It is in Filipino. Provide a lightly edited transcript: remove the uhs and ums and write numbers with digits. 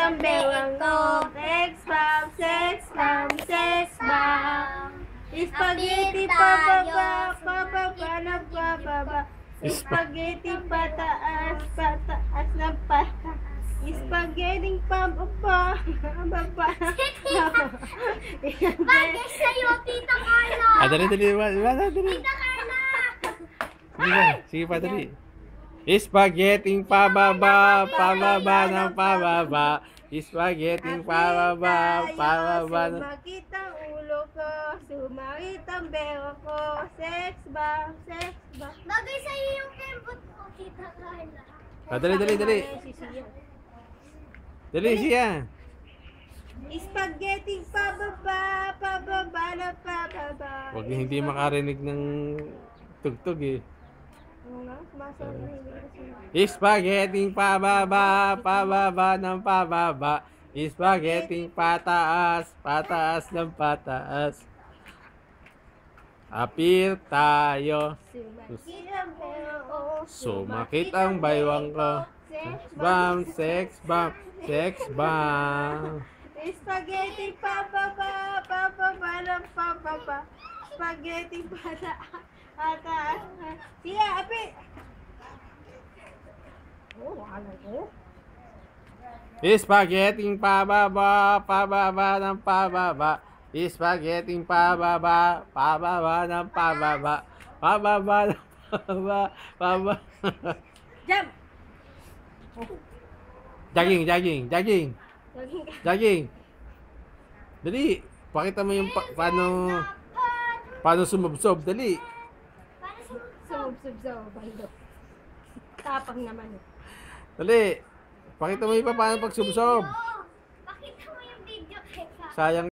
ang bewang ko. Sex bomb, sex bomb, sex bomb. Spaghetti pababa, pababa ng pababa. Spaghetti pataas, pataas ng pataas. Spaghetti pababa, pababa. Bagay sa'yo, Tita Carla! Dali. Tita Carla! Sige pa, dali. Spaghetti pababa, pababa ng pababa. Spaghetti pababa, pababa ng... Sumakit ang ulo ko, sumakit ang bewa ko. Sex bomb, sex bomb. Bagay sa'yo yung kembot ko, Tita Carla. Dali. Dali siya. Spaghetti pababa, pababa ng pababa. Huwag niyo hindi makarinig ng tugtog eh. Oo nga, sumasabi na hindi kasi. Spaghetti pababa, pababa ng pababa. Spaghetti pataas, pataas ng pataas. Apir tayo. Sumakit ang bewa ko, Sumakit ang baywang ko. sex Bam, sex bomb, sex bomb. Spaghetti pababa, pababa ng pababa. Spaghetti pataas. Siya, api. Oh, wala ko. Spaghetti pababa, pababa ng pababa. Spaghetti pababa, pababa ng pababa. Pababa ng pababa, pababa. Jump! Jogging. Laging ka. Jogging. Dali. Pakita mo yung paano sumubsob. Dali. Sumubsob, bando. Tapang naman. Dali. Pakita mo yung paano pagsubsob. Pakita mo yung video kay Papa. Sayang.